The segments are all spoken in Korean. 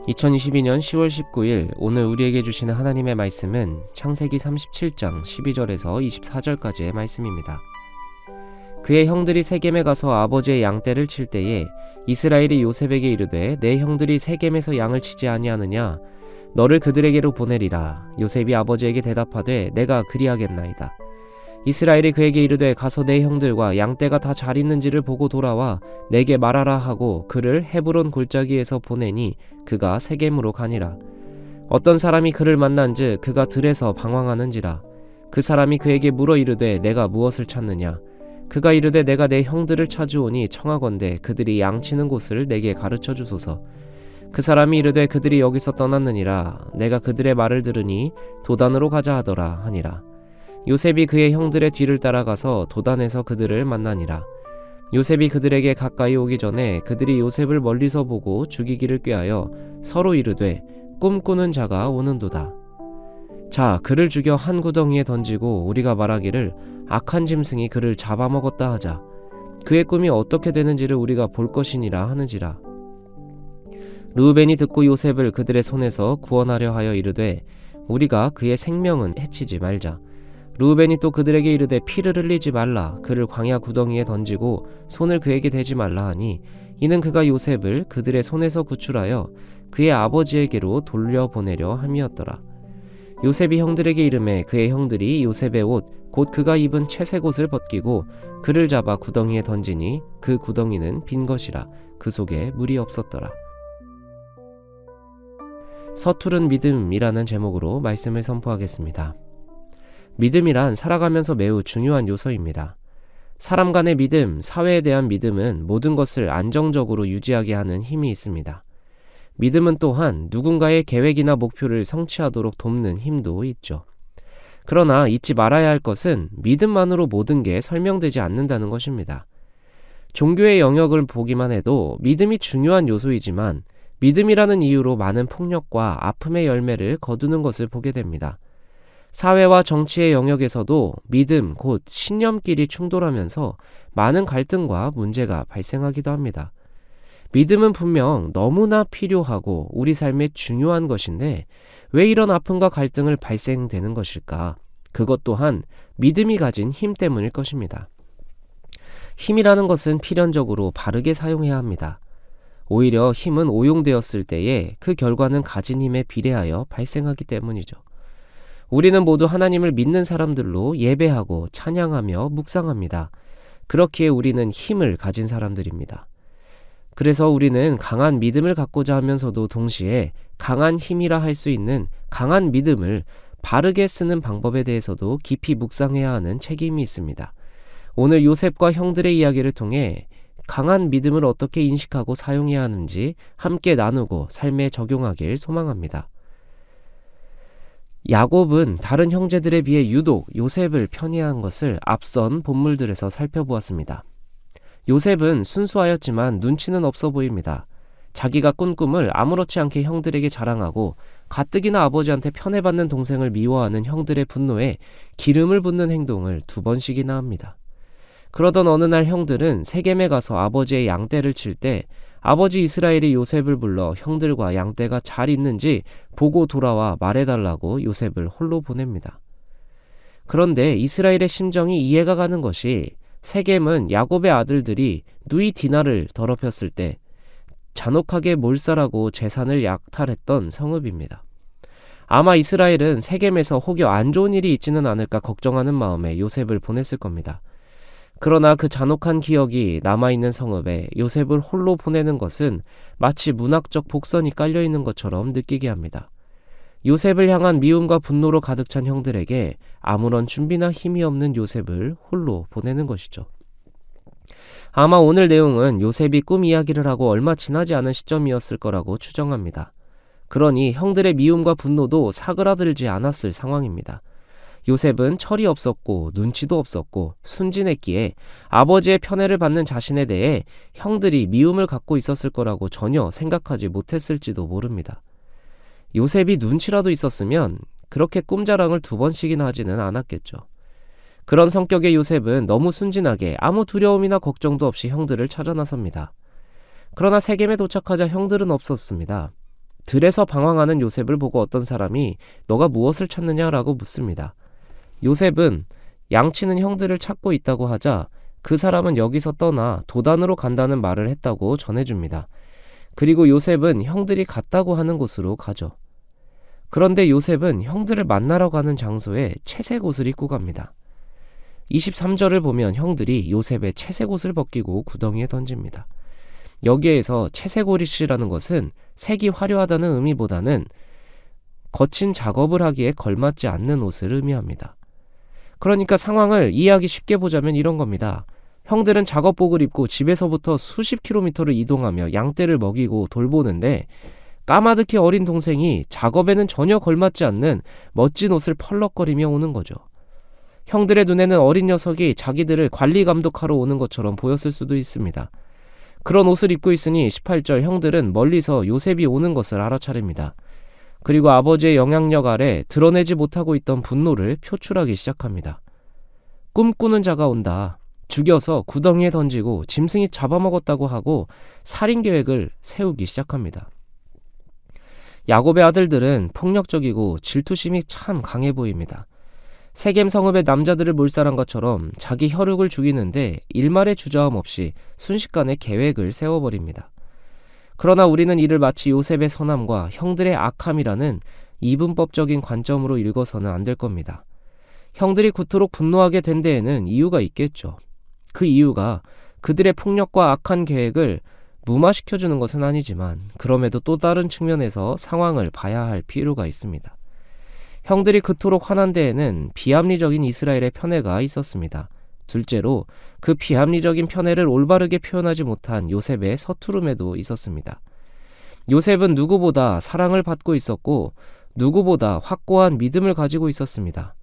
2022년 10월 19일 오늘 우리에게 주시는 하나님의 말씀은 창세기 37장 12절에서 24절까지의 말씀입니다. 그의 형들이 세겜에 가서 아버지의 양떼를 칠 때에 이스라엘이 요셉에게 이르되 내 형들이 세겜에서 양을 치지 아니하느냐 너를 그들에게로 보내리라. 요셉이 아버지에게 대답하되 내가 그리하겠나이다. 이스라엘이 그에게 이르되 가서 내 형들과 양떼가 다 잘 있는지를 보고 돌아와 내게 말하라 하고 그를 헤브론 골짜기에서 보내니 그가 세겜으로 가니라. 어떤 사람이 그를 만난즉 그가 들에서 방황하는지라. 그 사람이 그에게 물어 이르되 내가 무엇을 찾느냐. 그가 이르되 내가 내 형들을 찾으오니 청하건대 그들이 양치는 곳을 내게 가르쳐 주소서. 그 사람이 이르되 그들이 여기서 떠났느니라. 내가 그들의 말을 들으니 도단으로 가자 하더라 하니라. 요셉이 그의 형들의 뒤를 따라가서 도단에서 그들을 만나니라. 요셉이 그들에게 가까이 오기 전에 그들이 요셉을 멀리서 보고 죽이기를 꾀하여 서로 이르되 꿈꾸는 자가 오는도다. 자, 그를 죽여 한 구덩이에 던지고 우리가 말하기를 악한 짐승이 그를 잡아먹었다 하자. 그의 꿈이 어떻게 되는지를 우리가 볼 것이니라 하는지라. 르우벤이 듣고 요셉을 그들의 손에서 구원하려 하여 이르되 우리가 그의 생명은 해치지 말자. 르우벤이 또 그들에게 이르되 피를 흘리지 말라. 그를 광야 구덩이에 던지고 손을 그에게 대지 말라 하니 이는 그가 요셉을 그들의 손에서 구출하여 그의 아버지에게로 돌려보내려 함이었더라. 요셉이 형들에게 이르매 그의 형들이 요셉의 옷 곧 그가 입은 채색 옷을 벗기고 그를 잡아 구덩이에 던지니 그 구덩이는 빈 것이라. 그 속에 물이 없었더라. 서투른 믿음이라는 제목으로 말씀을 선포하겠습니다. 믿음이란 살아가면서 매우 중요한 요소입니다. 사람 간의 믿음, 사회에 대한 믿음은 모든 것을 안정적으로 유지하게 하는 힘이 있습니다. 믿음은 또한 누군가의 계획이나 목표를 성취하도록 돕는 힘도 있죠. 그러나 잊지 말아야 할 것은 믿음만으로 모든 게 설명되지 않는다는 것입니다. 종교의 영역을 보기만 해도 믿음이 중요한 요소이지만 믿음이라는 이유로 많은 폭력과 아픔의 열매를 거두는 것을 보게 됩니다. 사회와 정치의 영역에서도 믿음, 곧 신념끼리 충돌하면서 많은 갈등과 문제가 발생하기도 합니다. 믿음은 분명 너무나 필요하고 우리 삶에 중요한 것인데 왜 이런 아픔과 갈등을 발생되는 것일까? 그것 또한 믿음이 가진 힘 때문일 것입니다. 힘이라는 것은 필연적으로 바르게 사용해야 합니다. 오히려 힘은 오용되었을 때에 그 결과는 가진 힘에 비례하여 발생하기 때문이죠. 우리는 모두 하나님을 믿는 사람들로 예배하고 찬양하며 묵상합니다. 그렇기에 우리는 힘을 가진 사람들입니다. 그래서 우리는 강한 믿음을 갖고자 하면서도 동시에 강한 힘이라 할 수 있는 강한 믿음을 바르게 쓰는 방법에 대해서도 깊이 묵상해야 하는 책임이 있습니다. 오늘 요셉과 형들의 이야기를 통해 강한 믿음을 어떻게 인식하고 사용해야 하는지 함께 나누고 삶에 적용하길 소망합니다. 야곱은 다른 형제들에 비해 유독 요셉을 편애한 것을 앞선 본문들에서 살펴보았습니다. 요셉은 순수하였지만 눈치는 없어 보입니다. 자기가 꾼 꿈을 아무렇지 않게 형들에게 자랑하고 가뜩이나 아버지한테 편애받는 동생을 미워하는 형들의 분노에 기름을 붓는 행동을 2번씩이나 합니다. 그러던 어느 날 형들은 세겜에 가서 아버지의 양떼를 칠 때 아버지 이스라엘이 요셉을 불러 형들과 양떼가 잘 있는지 보고 돌아와 말해달라고 요셉을 홀로 보냅니다. 그런데 이스라엘의 심정이 이해가 가는 것이 세겜은 야곱의 아들들이 누이 디나를 더럽혔을 때 잔혹하게 몰살하고 재산을 약탈했던 성읍입니다. 아마 이스라엘은 세겜에서 혹여 안 좋은 일이 있지는 않을까 걱정하는 마음에 요셉을 보냈을 겁니다. 그러나 그 잔혹한 기억이 남아있는 성읍에 요셉을 홀로 보내는 것은 마치 문학적 복선이 깔려있는 것처럼 느끼게 합니다. 요셉을 향한 미움과 분노로 가득 찬 형들에게 아무런 준비나 힘이 없는 요셉을 홀로 보내는 것이죠. 아마 오늘 내용은 요셉이 꿈 이야기를 하고 얼마 지나지 않은 시점이었을 거라고 추정합니다. 그러니 형들의 미움과 분노도 사그라들지 않았을 상황입니다. 요셉은 철이 없었고 눈치도 없었고 순진했기에 아버지의 편애를 받는 자신에 대해 형들이 미움을 갖고 있었을 거라고 전혀 생각하지 못했을지도 모릅니다. 요셉이 눈치라도 있었으면 그렇게 꿈자랑을 2번씩이나 하지는 않았겠죠. 그런 성격의 요셉은 너무 순진하게 아무 두려움이나 걱정도 없이 형들을 찾아 나섭니다. 그러나 세겜에 도착하자 형들은 없었습니다. 들에서 방황하는 요셉을 보고 어떤 사람이 너가 무엇을 찾느냐라고 묻습니다. 요셉은 양치는 형들을 찾고 있다고 하자 그 사람은 여기서 떠나 도단으로 간다는 말을 했다고 전해줍니다. 그리고 요셉은 형들이 갔다고 하는 곳으로 가죠. 그런데 요셉은 형들을 만나러 가는 장소에 채색 옷을 입고 갑니다. 23절을 보면 형들이 요셉의 채색 옷을 벗기고 구덩이에 던집니다. 여기에서 채색 옷이라는 것은 색이 화려하다는 의미보다는 거친 작업을 하기에 걸맞지 않는 옷을 의미합니다. 그러니까 상황을 이해하기 쉽게 보자면 이런 겁니다. 형들은 작업복을 입고 집에서부터 수십 킬로미터를 이동하며 양떼를 먹이고 돌보는데 까마득히 어린 동생이 작업에는 전혀 걸맞지 않는 멋진 옷을 펄럭거리며 오는 거죠. 형들의 눈에는 어린 녀석이 자기들을 관리 감독하러 오는 것처럼 보였을 수도 있습니다. 그런 옷을 입고 있으니 18절 형들은 멀리서 요셉이 오는 것을 알아차립니다. 그리고 아버지의 영향력 아래 드러내지 못하고 있던 분노를 표출하기 시작합니다. 꿈꾸는 자가 온다. 죽여서 구덩이에 던지고 짐승이 잡아먹었다고 하고 살인 계획을 세우기 시작합니다. 야곱의 아들들은 폭력적이고 질투심이 참 강해 보입니다. 세겜 성읍의 남자들을 몰살한 것처럼 자기 혈육을 죽이는데 일말의 주저함 없이 순식간에 계획을 세워버립니다. 그러나 우리는 이를 마치 요셉의 선함과 형들의 악함이라는 이분법적인 관점으로 읽어서는 안 될 겁니다. 형들이 그토록 분노하게 된 데에는 이유가 있겠죠. 그 이유가 그들의 폭력과 악한 계획을 무마시켜주는 것은 아니지만 그럼에도 또 다른 측면에서 상황을 봐야 할 필요가 있습니다. 형들이 그토록 화난 데에는 비합리적인 이스라엘의 편애가 있었습니다. 둘째로 그 비합리적인 편애를 올바르게 표현하지 못한 요셉의 서투름에도 있었습니다. 요셉은 누구보다 사랑을 받고 있었고 누구보다 확고한 믿음을 가지고 있었습니다.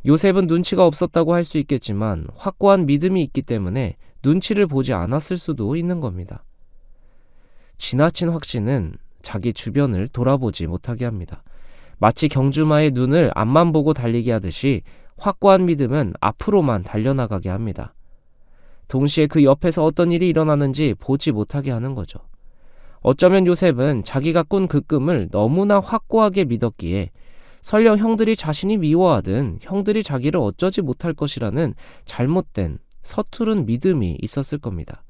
요셉은 눈치가 없었다고 할 수 있겠지만 확고한 믿음이 있기 때문에 눈치를 보지 않았을 수도 있는 겁니다. 지나친 확신은 자기 주변을 돌아보지 못하게 합니다. 마치 경주마의 눈을 앞만 보고 달리게 하듯이 확고한 믿음은 앞으로만 달려나가게 합니다. 동시에 그 옆에서 어떤 일이 일어나는지 보지 못하게 하는 거죠. 어쩌면 요셉은 자기가 꾼 그 꿈을 너무나 확고하게 믿었기에 설령 형들이 자신이 미워하든 형들이 자기를 어쩌지 못할 것이라는 잘못된 서투른 믿음이 있었을 겁니다.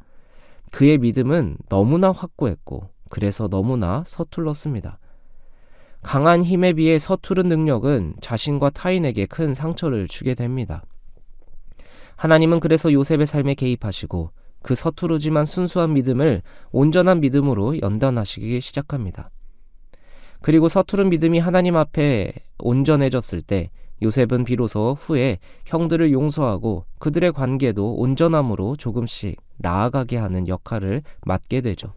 그의 믿음은 너무나 확고했고 그래서 너무나 서툴렀습니다. 강한 힘에 비해 서투른 능력은 자신과 타인에게 큰 상처를 주게 됩니다. 하나님은 그래서 요셉의 삶에 개입하시고 그 서투르지만 순수한 믿음을 온전한 믿음으로 연단하시기 시작합니다. 그리고 서투른 믿음이 하나님 앞에 온전해졌을 때 요셉은 비로소 후에 형들을 용서하고 그들의 관계도 온전함으로 조금씩 나아가게 하는 역할을 맡게 되죠.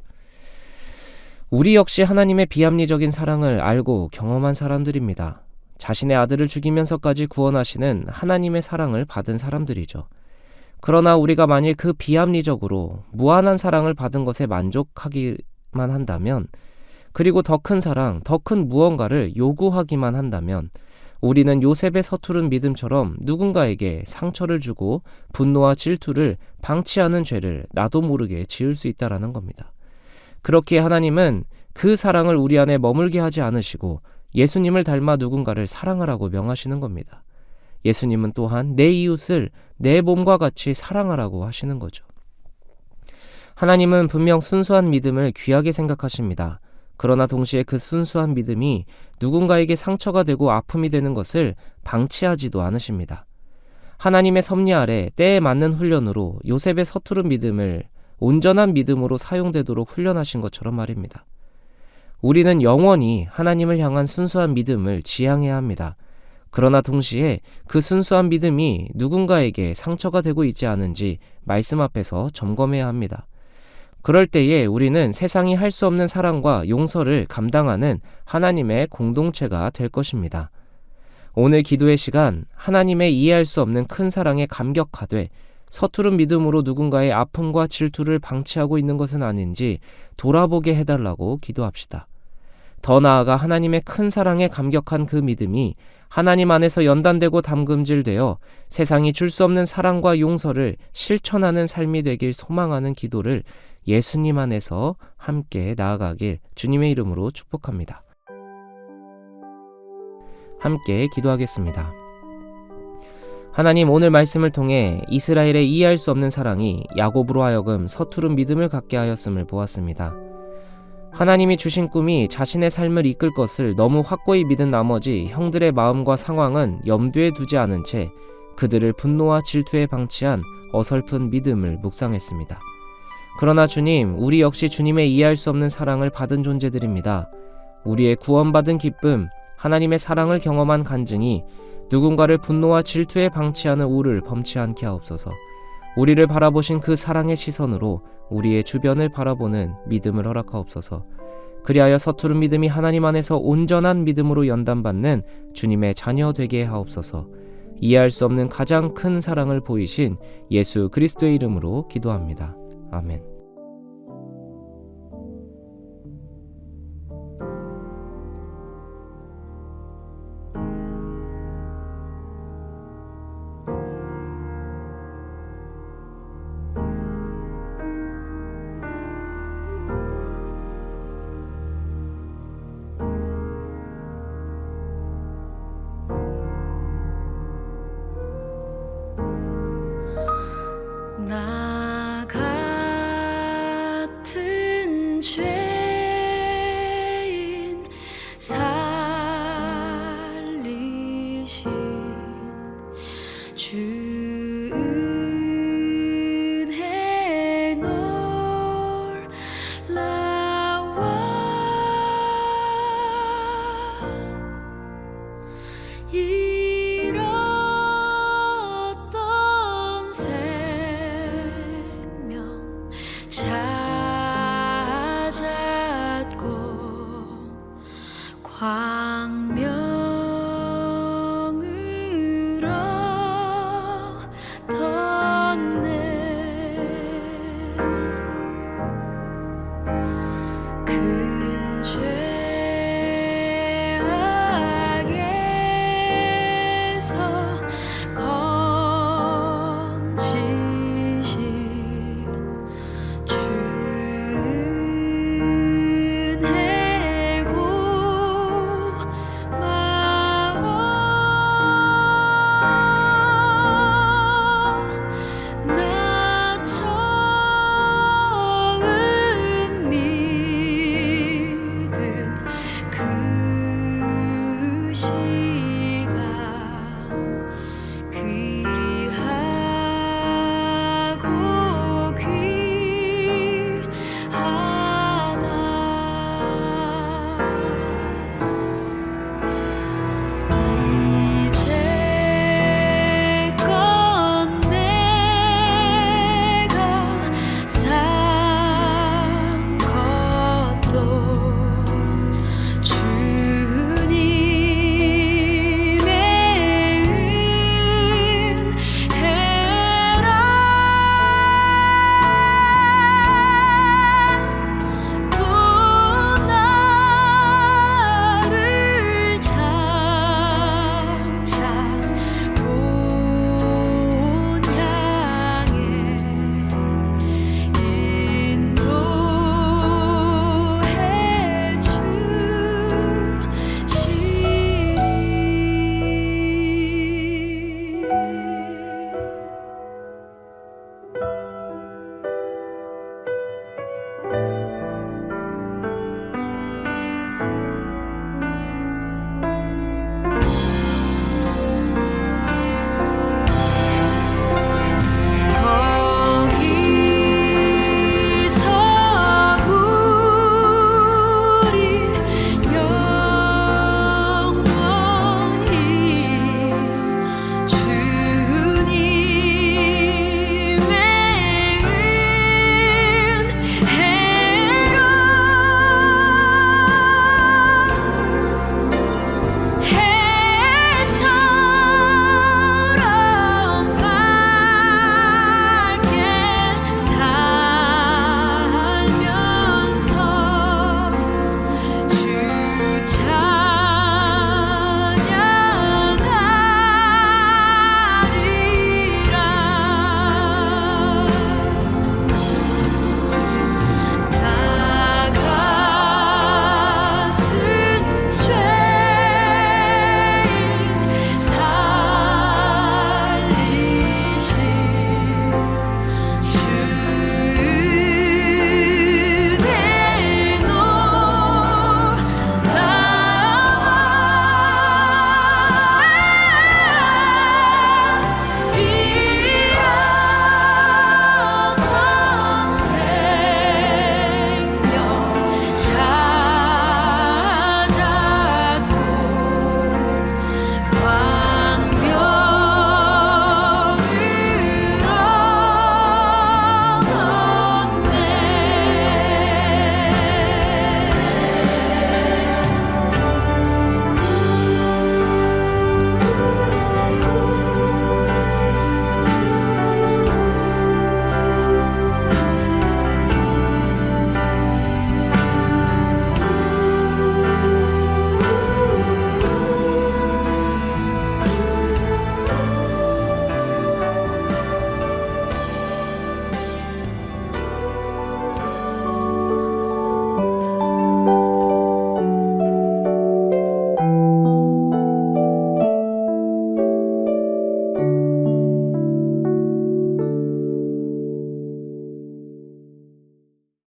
우리 역시 하나님의 비합리적인 사랑을 알고 경험한 사람들입니다. 자신의 아들을 죽이면서까지 구원하시는 하나님의 사랑을 받은 사람들이죠. 그러나 우리가 만일 그 비합리적으로 무한한 사랑을 받은 것에 만족하기만 한다면, 그리고 더 큰 사랑, 더 큰 무언가를 요구하기만 한다면 우리는 요셉의 서투른 믿음처럼 누군가에게 상처를 주고 분노와 질투를 방치하는 죄를 나도 모르게 지을 수 있다는 겁니다. 그렇기에 하나님은 그 사랑을 우리 안에 머물게 하지 않으시고 예수님을 닮아 누군가를 사랑하라고 명하시는 겁니다. 예수님은 또한 내 이웃을 내 몸과 같이 사랑하라고 하시는 거죠. 하나님은 분명 순수한 믿음을 귀하게 생각하십니다. 그러나 동시에 그 순수한 믿음이 누군가에게 상처가 되고 아픔이 되는 것을 방치하지도 않으십니다. 하나님의 섭리 아래 때에 맞는 훈련으로 요셉의 서투른 믿음을 온전한 믿음으로 사용되도록 훈련하신 것처럼 말입니다. 우리는 영원히 하나님을 향한 순수한 믿음을 지향해야 합니다. 그러나 동시에 그 순수한 믿음이 누군가에게 상처가 되고 있지 않은지 말씀 앞에서 점검해야 합니다. 그럴 때에 우리는 세상이 할 수 없는 사랑과 용서를 감당하는 하나님의 공동체가 될 것입니다. 오늘 기도의 시간, 하나님의 이해할 수 없는 큰 사랑에 감격하되 서투른 믿음으로 누군가의 아픔과 질투를 방치하고 있는 것은 아닌지 돌아보게 해달라고 기도합시다. 더 나아가 하나님의 큰 사랑에 감격한 그 믿음이 하나님 안에서 연단되고 담금질되어 세상이 줄 수 없는 사랑과 용서를 실천하는 삶이 되길 소망하는 기도를 예수님 안에서 함께 나아가길 주님의 이름으로 축복합니다. 함께 기도하겠습니다. 하나님, 오늘 말씀을 통해 이스라엘의 이해할 수 없는 사랑이 야곱으로 하여금 서투른 믿음을 갖게 하였음을 보았습니다. 하나님이 주신 꿈이 자신의 삶을 이끌 것을 너무 확고히 믿은 나머지 형들의 마음과 상황은 염두에 두지 않은 채 그들을 분노와 질투에 방치한 어설픈 믿음을 묵상했습니다. 그러나 주님, 우리 역시 주님의 이해할 수 없는 사랑을 받은 존재들입니다. 우리의 구원받은 기쁨, 하나님의 사랑을 경험한 간증이 누군가를 분노와 질투에 방치하는 우를 범치 않게 하옵소서. 우리를 바라보신 그 사랑의 시선으로 우리의 주변을 바라보는 믿음을 허락하옵소서. 그리하여 서투른 믿음이 하나님 안에서 온전한 믿음으로 연단받는 주님의 자녀 되게 하옵소서. 이해할 수 없는 가장 큰 사랑을 보이신 예수 그리스도의 이름으로 기도합니다. 아멘. 나 같은 죄인 살리신 주 은혜 놀라워 잃었던 생명